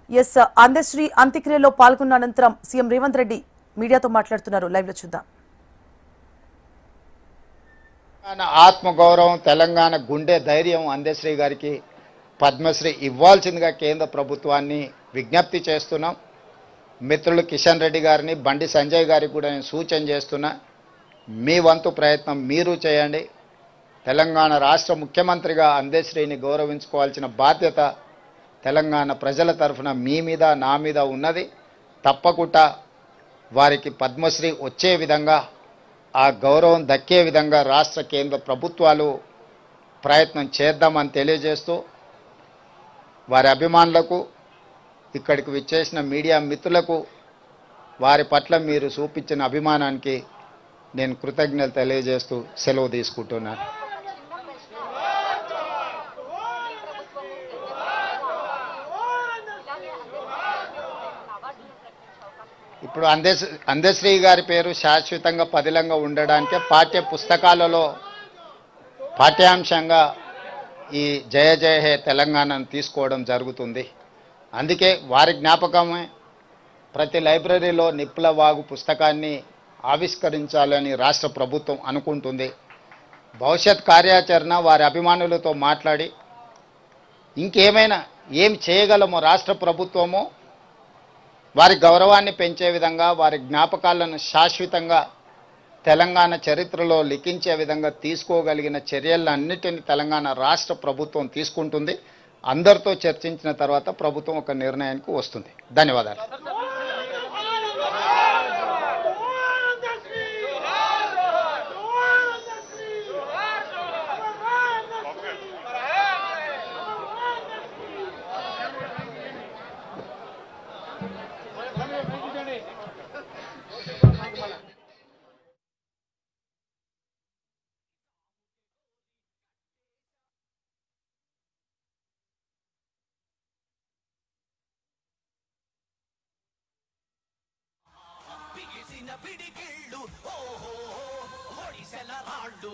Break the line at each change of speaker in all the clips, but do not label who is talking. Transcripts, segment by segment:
Yes Andasri అంత్యక్రియలో పాల్గొన్న అనంతరం CM Revanth Reddy మీడియాతో మాట్లాడుతున్నారు. లైవ్ లో చూద్దాం.
ఆత్మగౌరవం, తెలంగాణ గుండె ధైర్యం అందశ్రీ గారికి పద్మశ్రీ ఇవ్వాల్సిందిగా కేంద్ర ప్రభుత్వాన్ని విజ్ఞప్తి చేస్తున్నాం. మిత్రులు కిషన్ రెడ్డి గారిని, బండి సంజయ్ గారికి కూడా నేను సూచన చేస్తున్నా, మీ వంతు ప్రయత్నం మీరు చేయండి. తెలంగాణ రాష్ట్ర ముఖ్యమంత్రిగా అందశ్రీని గౌరవించుకోవాల్సిన బాధ్యత తెలంగాణ ప్రజల తరఫున మీ మీద, నా మీద ఉన్నది. తప్పకుండా వారికి పద్మశ్రీ వచ్చే విధంగా, ఆ గౌరవం దక్కే విధంగా రాష్ట్ర కేంద్ర ప్రభుత్వాలు ప్రయత్నం చేద్దామని తెలియజేస్తూ, వారి అభిమానులకు, ఇక్కడికి విచ్చేసిన మీడియా మిత్రులకు వారి పట్ల మీరు చూపించిన అభిమానానికి నేను కృతజ్ఞతలు తెలియజేస్తూ సెలవు తీసుకుంటున్నాను. ఇప్పుడు అందశ్రీ గారి పేరు శాశ్వతంగా పదిలంగా ఉండడానికే పాఠ్య పుస్తకాలలో పాఠ్యాంశంగా ఈ జయ జయ హే తెలంగాణను తీసుకోవడం జరుగుతుంది. అందుకే వారి జ్ఞాపకమే ప్రతి లైబ్రరీలో నిప్పుల వాగు పుస్తకాన్ని ఆవిష్కరించాలని రాష్ట్ర ప్రభుత్వం అనుకుంటుంది. భవిష్యత్ కార్యాచరణ వారి అభిమానులతో మాట్లాడి ఇంకేమైనా ఏం చేయగలమో రాష్ట్ర ప్రభుత్వము వారి గౌరవాన్ని పెంచే విధంగా, వారి జ్ఞాపకాలను శాశ్వతంగా తెలంగాణ చరిత్రలో లిఖించే విధంగా తీసుకోగలిగిన చర్యలన్నిటిని తెలంగాణ రాష్ట్ర ప్రభుత్వం తీసుకుంటుంది. అందరితో చర్చించిన తర్వాత ప్రభుత్వం ఒక నిర్ణయానికి వస్తుంది. ధన్యవాదాలు.
పిడికిళ్ళు ఓహో ఒడిసెల రాళ్ళు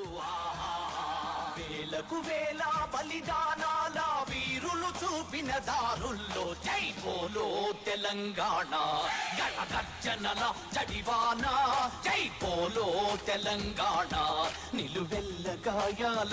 వేలకు వేల బలిదానాల వీరులు చూపిన దారుల్లో జై బోలో తెలంగాణ, గణగర్జనల జడివాన జై బోలో తెలంగాణ, నిలువెల్ల గాయాల